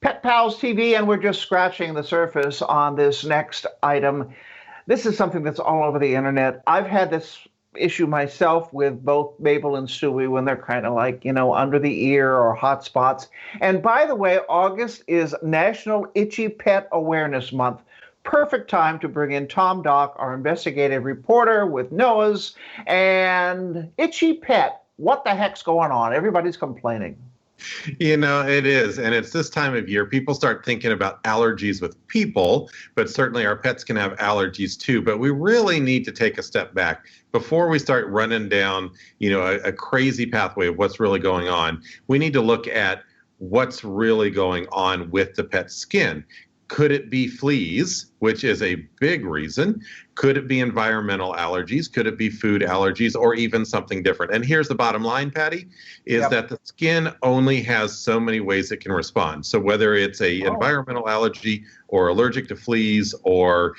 Pet Pals TV, and we're just scratching the surface on this next item. This is something that's all over the internet. I've had this issue myself with both Mabel and Stewie when they're kind of like, under the ear or hot spots. And by the way, August is National Itchy Pet Awareness Month. Perfect time to bring in Tom Dock, our investigative reporter with Noah's and Itchy Pet. What the heck's going on? Everybody's complaining. It is. And it's this time of year, people start thinking about allergies with people, but certainly our pets can have allergies too. But we really need to take a step back before we start running down, a crazy pathway of what's really going on. We need to look at what's really going on with the pet's skin. Could it be fleas, which is a big reason? Could it be environmental allergies? Could it be food allergies, or even something different? And here's the bottom line, Patty, is that the skin only has so many ways it can respond. So whether it's a environmental allergy or allergic to fleas or,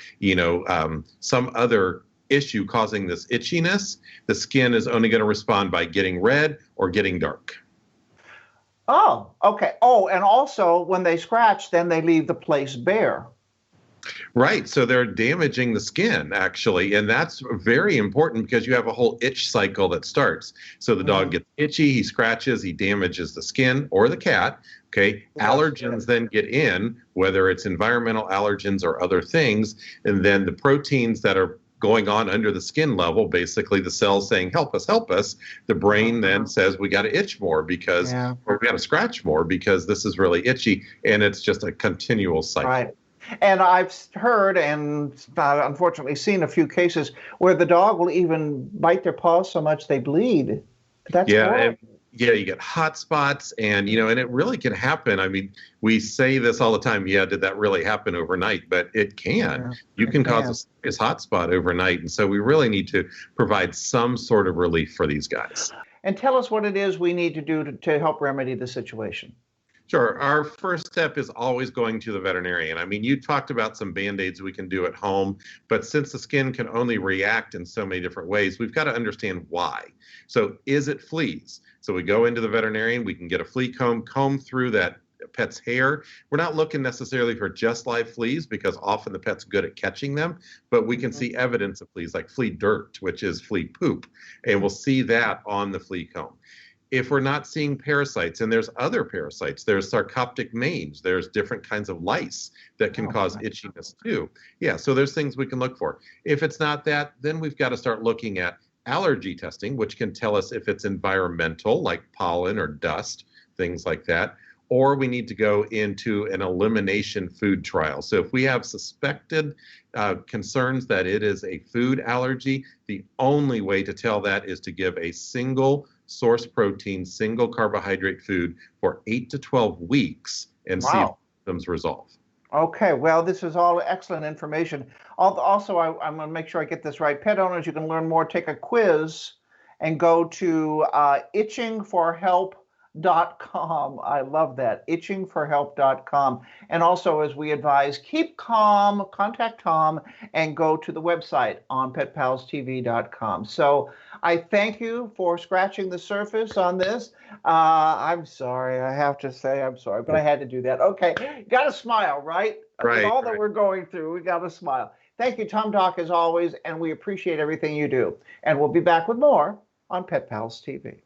some other issue causing this itchiness, the skin is only going to respond by getting red or getting dark. Oh, okay. Oh, and also when they scratch, then they leave the place bare. Right. So they're damaging the skin, actually. And that's very important because you have a whole itch cycle that starts. So the dog gets itchy, he scratches, he damages the skin or the cat. Okay. Allergens then get in, whether it's environmental allergens or other things. And then the proteins that are going on under the skin level, basically the cells saying, help us, the brain then says we got to itch more because, or we got to scratch more because this is really itchy, and it's just a continual cycle. Right. And I've heard and unfortunately seen a few cases where the dog will even bite their paws so much they bleed. That's horrible. You get hot spots and it really can happen. I mean, we say this all the time. Yeah, did that really happen overnight? But it can. You can cause a serious hot spot overnight. And so we really need to provide some sort of relief for these guys. And tell us what it is we need to do to help remedy the situation. Sure. Our first step is always going to the veterinarian. I mean, you talked about some Band-Aids we can do at home, but since the skin can only react in so many different ways, we've got to understand why. So is it fleas? So we go into the veterinarian, we can get a flea comb through that pet's hair. We're not looking necessarily for just live fleas because often the pet's good at catching them, but we can see evidence of fleas like flea dirt, which is flea poop, and we'll see that on the flea comb. If we're not seeing parasites, and there's other parasites, there's sarcoptic mange, there's different kinds of lice that can cause itchiness too. Yeah, so there's things we can look for. If it's not that, then we've got to start looking at allergy testing, which can tell us if it's environmental, like pollen or dust, things like that, or we need to go into an elimination food trial. So if we have suspected concerns that it is a food allergy, the only way to tell that is to give a single source protein, single carbohydrate food for 8 to 12 weeks and see if symptoms resolve. Okay, well, this is all excellent information. Also, I'm going to make sure I get this right. Pet owners, you can learn more. Take a quiz and go to itchingforhelp.com. I love that, itchingforhelp.com. And also, as we advise, keep calm, contact Tom, and go to the website on petpalstv.com. So I thank you for scratching the surface on this. I'm sorry. I have to say I'm sorry, but I had to do that. Okay. Got to smile, right? Right. With all that we're going through, we got to smile. Thank you, Tom Dock, as always, and we appreciate everything you do. And we'll be back with more on Pet Pals TV.